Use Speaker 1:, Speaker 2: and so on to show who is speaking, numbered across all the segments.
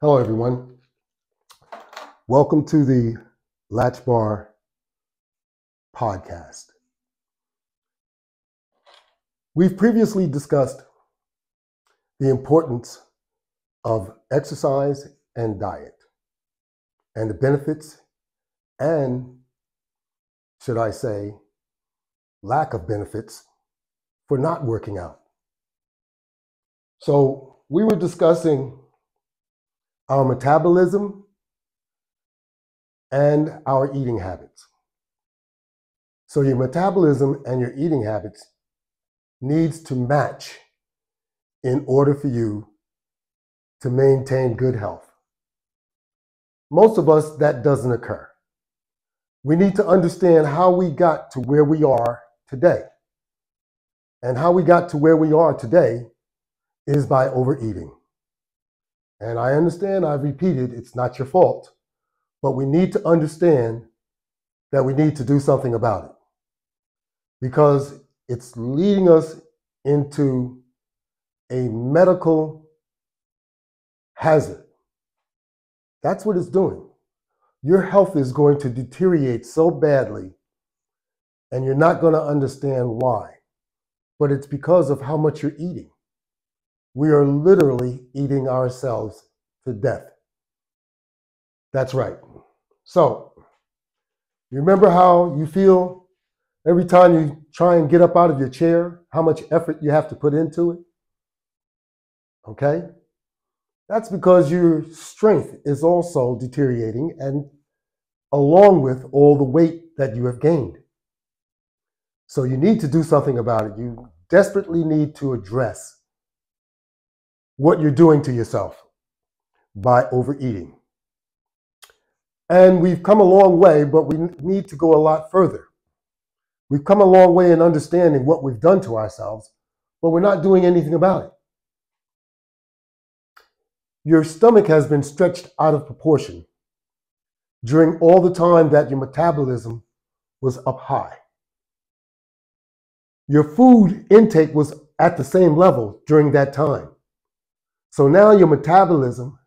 Speaker 1: Hello, everyone. Welcome to the Latchbar podcast. We've previously discussed the importance of exercise and diet and the benefits and, should I say, lack of benefits for not working out. So we were discussing our metabolism and our eating habits. So your metabolism and your eating habits needs to match in order for you to maintain good health. Most of us, that doesn't occur. We need to understand how we got to where we are today. And how we got to where we are today is by overeating. And I understand, I've repeated, it's not your fault, but we need to understand that we need to do something about it because it's leading us into a medical hazard. That's what it's doing. Your health is going to deteriorate so badly, and you're not going to understand why, but it's because of how much you're eating. We are literally eating ourselves to death. That's right. So, you remember how you feel every time you try and get up out of your chair, how much effort you have to put into it? Okay? That's because your strength is also deteriorating, and along with all the weight that you have gained. So you need to do something about it. You desperately need to address what you're doing to yourself by overeating. And we've come a long way, but we need to go a lot further. We've come a long way in understanding what we've done to ourselves, but we're not doing anything about it. Your stomach has been stretched out of proportion during all the time that your metabolism was up high. Your food intake was at the same level during that time. So now your metabolism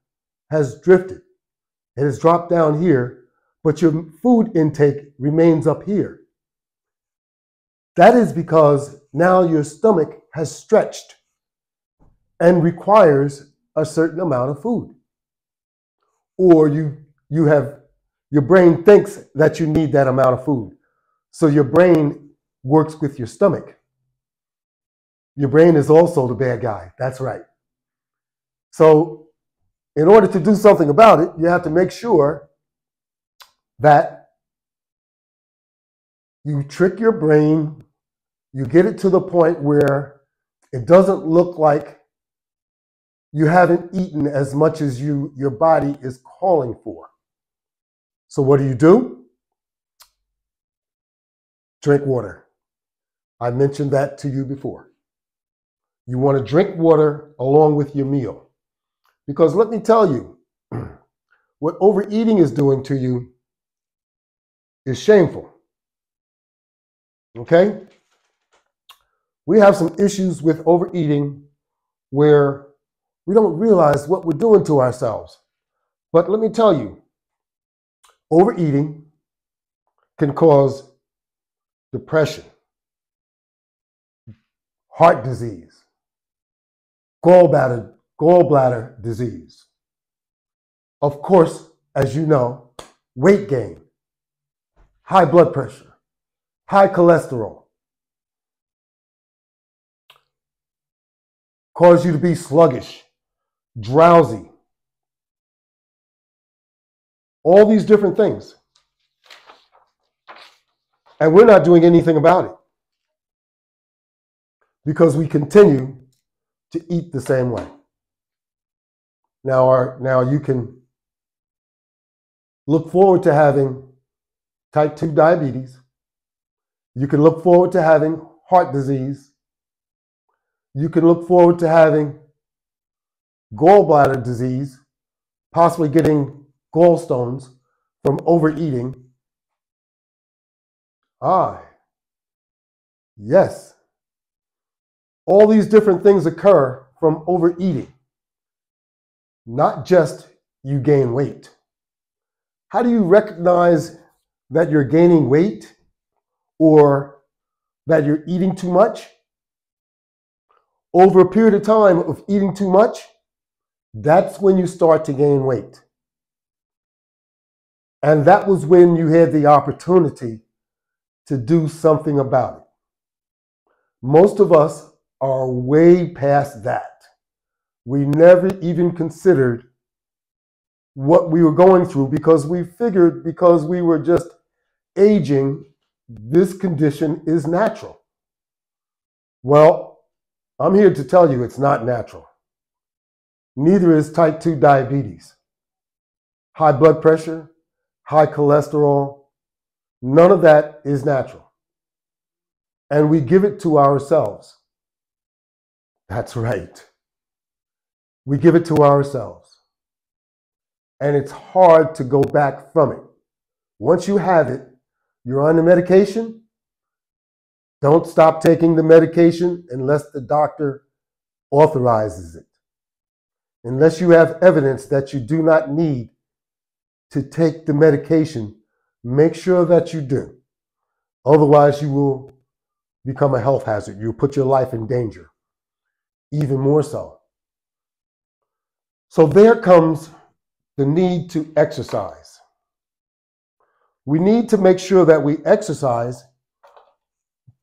Speaker 1: has drifted. It has dropped down here, but your food intake remains up here. That is because now your stomach has stretched and requires a certain amount of food. Or your brain thinks that you need that amount of food. So your brain works with your stomach. Your brain is also the bad guy. That's right. So in order to do something about it, you have to make sure that you trick your brain, you get it to the point where it doesn't look like you haven't eaten as much as your body is calling for. So what do? Drink water. I mentioned that to you before. You want to drink water along with your meal. Because let me tell you, what overeating is doing to you is shameful. Okay? We have some issues with overeating where we don't realize what we're doing to ourselves. But let me tell you, overeating can cause depression, heart disease, gallbladder disease. Of course, as you know, weight gain, high blood pressure, high cholesterol, cause you to be sluggish, drowsy, all these different things. And we're not doing anything about it because we continue to eat the same way. Now you can look forward to having type 2 diabetes. You can look forward to having heart disease. You can look forward to having gallbladder disease, possibly getting gallstones from overeating. Yes. All these different things occur from overeating. Not just you gain weight. How do you recognize that you're gaining weight or that you're eating too much? Over a period of time of eating too much, that's when you start to gain weight. And that was when you had the opportunity to do something about it. Most of us are way past that. We never even considered what we were going through because we figured because we were just aging, this condition is natural. Well, I'm here to tell you it's not natural. Neither is type 2 diabetes. High blood pressure, high cholesterol, none of that is natural. And we give it to ourselves. That's right. We give it to ourselves. And it's hard to go back from it. Once you have it, you're on the medication. Don't stop taking the medication unless the doctor authorizes it. Unless you have evidence that you do not need to take the medication, make sure that you do. Otherwise, you will become a health hazard. You'll put your life in danger, even more so. So there comes the need to exercise. We need to make sure that we exercise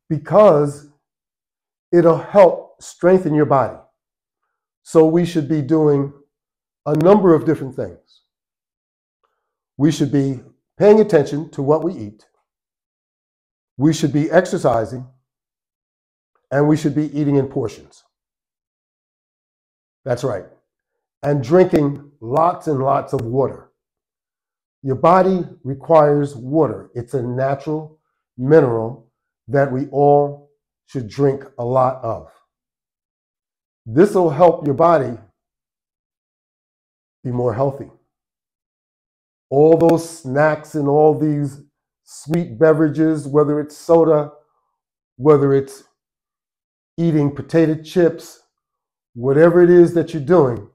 Speaker 1: because it'll help strengthen your body. So we should be doing a number of different things. We should be paying attention to what we eat. We should be exercising, and we should be eating in portions. That's right. And drinking lots and lots of water. Your body requires water. It's a natural mineral that we all should drink a lot of. This will help your body be more healthy. All those snacks and all these sweet beverages, whether it's soda, whether it's eating potato chips, whatever it is that you're doing,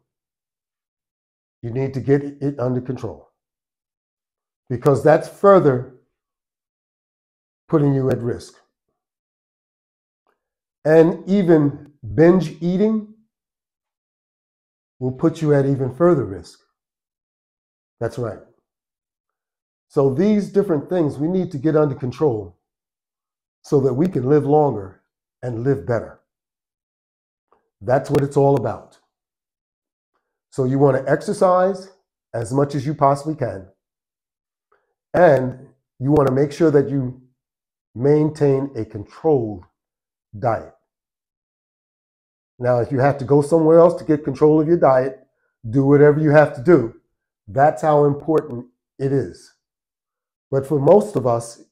Speaker 1: you need to get it under control. Because that's further putting you at risk. And even binge eating will put you at even further risk. That's right. So these different things we need to get under control so that we can live longer and live better. That's what it's all about. So you want to exercise as much as you possibly can. And you want to make sure that you maintain a controlled diet. Now, if you have to go somewhere else to get control of your diet, do whatever you have to do. That's how important it is. But for most of us,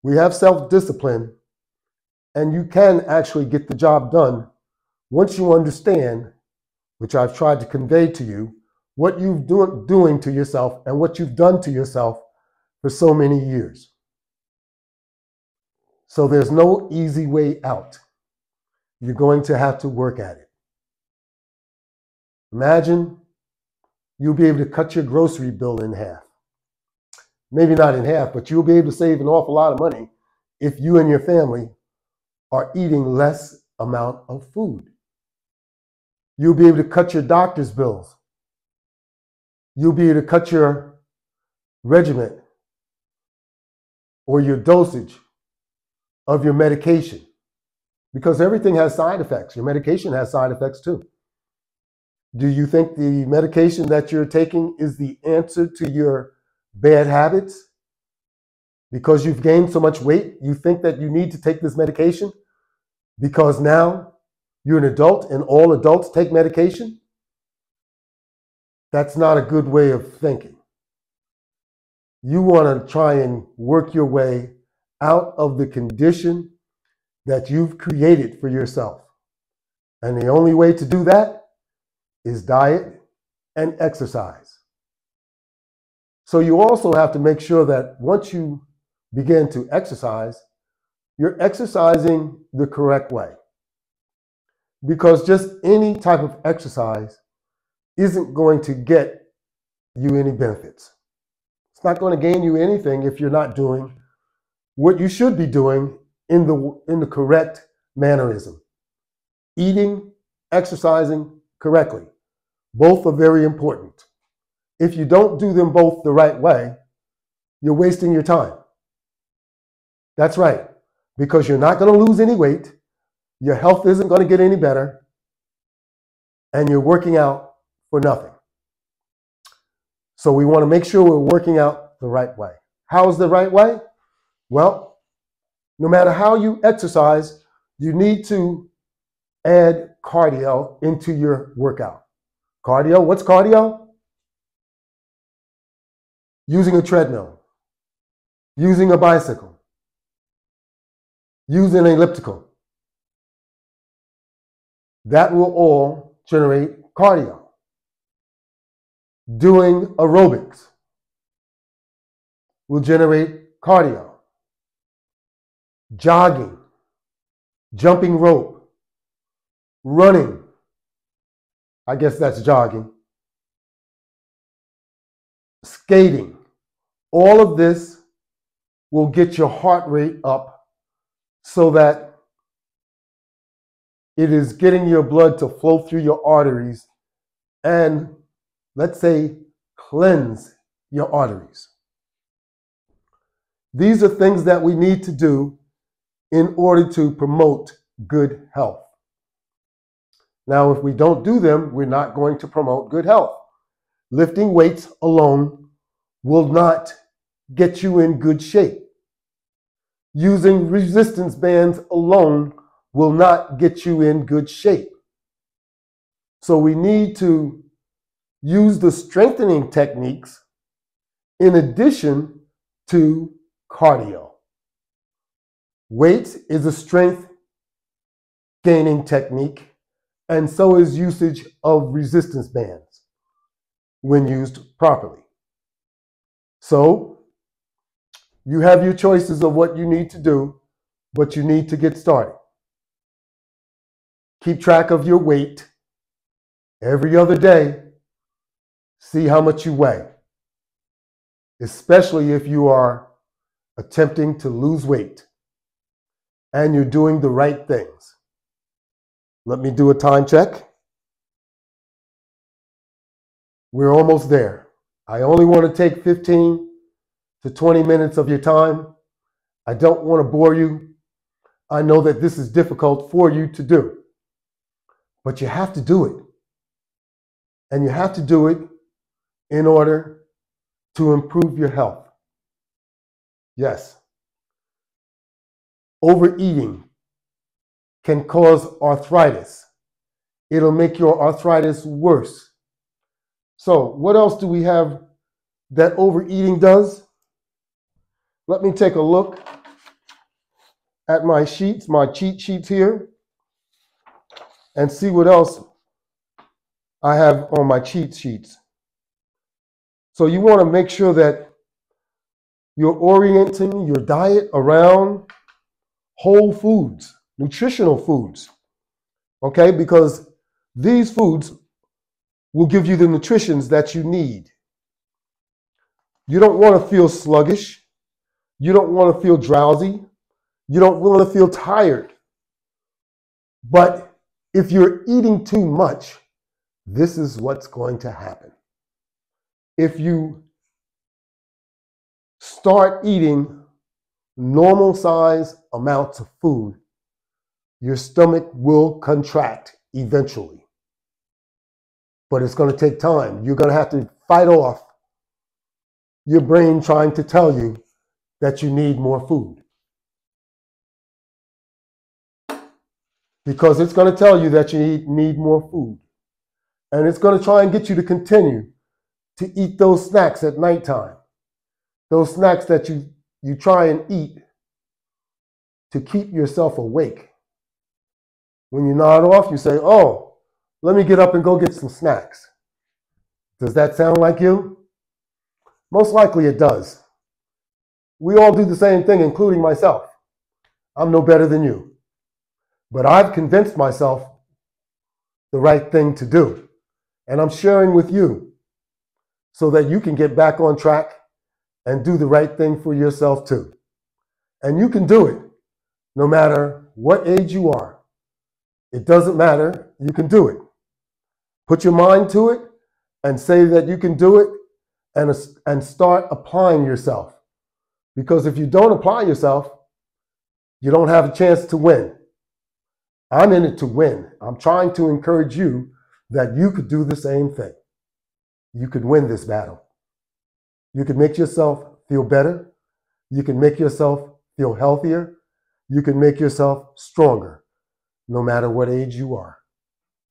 Speaker 1: we have self-discipline, and you can actually get the job done once you understand, which I've tried to convey to you, what you've doing to yourself and what you've done to yourself for so many years. So there's no easy way out. You're going to have to work at it. Imagine you'll be able to cut your grocery bill in half. Maybe not in half, but you'll be able to save an awful lot of money if you and your family are eating less amount of food. You'll be able to cut your doctor's bills. You'll be able to cut your regimen or your dosage of your medication, because everything has side effects. Your medication has side effects too. Do you think the medication that you're taking is the answer to your bad habits? Because you've gained so much weight, you think that you need to take this medication because now you're an adult and all adults take medication? That's not a good way of thinking. You want to try and work your way out of the condition that you've created for yourself. And the only way to do that is diet and exercise. So you also have to make sure that once you begin to exercise, you're exercising the correct way. Because just any type of exercise isn't going to get you any benefits. It's not going to gain you anything if you're not doing what you should be doing in the correct mannerism. Eating, exercising correctly. Both are very important. If you don't do them both the right way, you're wasting your time. That's right, because you're not going to lose any weight, your health isn't going to get any better, and you're working out for nothing. So we want to make sure we're working out the right way. How's the right way? Well, no matter how you exercise, you need to add cardio into your workout. Cardio, what's cardio? Using a treadmill, using a bicycle, using an elliptical. That will all generate cardio. Doing aerobics will generate cardio. Jogging, jumping rope, running, I guess that's jogging, skating. All of this will get your heart rate up so that it is getting your blood to flow through your arteries and, let's say, cleanse your arteries. These are things that we need to do in order to promote good health. Now, if we don't do them, we're not going to promote good health. Lifting weights alone will not get you in good shape. Using resistance bands alone will not get you in good shape. So we need to use the strengthening techniques in addition to cardio. Weights is a strength gaining technique, and so is usage of resistance bands when used properly. So you have your choices of what you need to do, but you need to get started. Keep track of your weight every other day. See how much you weigh, especially if you are attempting to lose weight and you're doing the right things. Let me do a time check. We're almost there. I only want to take 15 to 20 minutes of your time. I don't want to bore you. I know that this is difficult for you to do, but you have to do it. And you have to do it in order to improve your health. Yes. Overeating can cause arthritis. It'll make your arthritis worse. So what else do we have that overeating does? Let me take a look at my sheets, my cheat sheets here, and see what else I have on my cheat sheets. So you want to make sure that you're orienting your diet around whole foods, nutritional foods, okay? Because these foods will give you the nutritions that you need. You don't want to feel sluggish. You don't want to feel drowsy. You don't want to feel tired. But if you're eating too much, this is what's going to happen. If you start eating normal size amounts of food, your stomach will contract eventually. But it's going to take time. You're going to have to fight off your brain trying to tell you that you need more food. Because it's going to tell you that you need more food. And it's going to try and get you to continue to eat those snacks at nighttime. Those snacks that you try and eat to keep yourself awake. When you nod off, you say, oh, let me get up and go get some snacks. Does that sound like you? Most likely it does. We all do the same thing, including myself. I'm no better than you. But I've convinced myself the right thing to do. And I'm sharing with you so that you can get back on track and do the right thing for yourself too. And you can do it no matter what age you are. It doesn't matter, you can do it. Put your mind to it and say that you can do it and start applying yourself. Because if you don't apply yourself, you don't have a chance to win. I'm in it to win. I'm trying to encourage you that you could do the same thing. You could win this battle. You could make yourself feel better. You can make yourself feel healthier. You can make yourself stronger, no matter what age you are.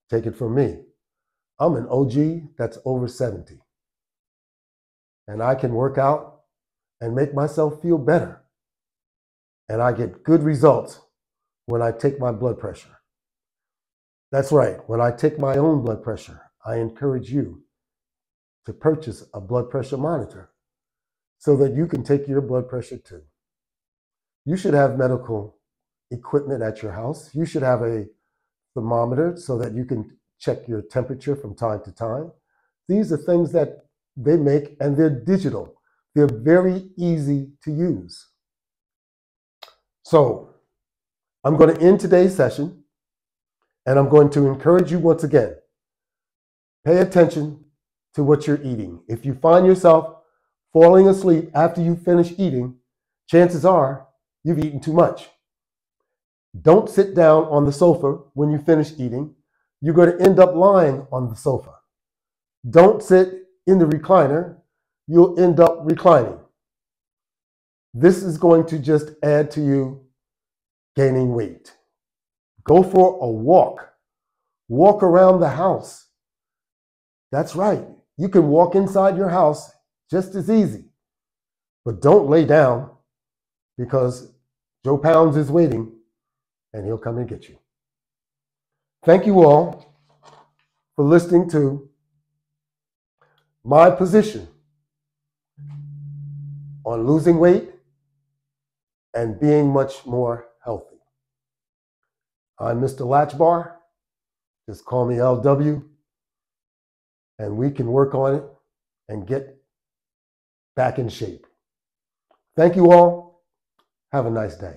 Speaker 1: Take it from me. I'm an OG that's over 70. And I can work out and make myself feel better. And I get good results when I take my blood pressure. That's right, when I take my own blood pressure, I encourage you to purchase a blood pressure monitor so that you can take your blood pressure too. You should have medical equipment at your house. You should have a thermometer so that you can check your temperature from time to time. These are things that they make, and they're digital. They're very easy to use. So I'm going to end today's session, and I'm going to encourage you once again, pay attention to what you're eating. If you find yourself falling asleep after you finish eating, chances are you've eaten too much. Don't sit down on the sofa when you finish eating. You're going to end up lying on the sofa. Don't sit in the recliner. You'll end up reclining. This is going to just add to you gaining weight. Go for a walk. Walk around the house. That's right. You can walk inside your house just as easy. But don't lay down, because Joe Pounds is waiting and he'll come and get you. Thank you all for listening to my position on losing weight and being much more healthy. I'm Mr. Latchbar. Just call me LW, and we can work on it and get back in shape. Thank you all. Have a nice day.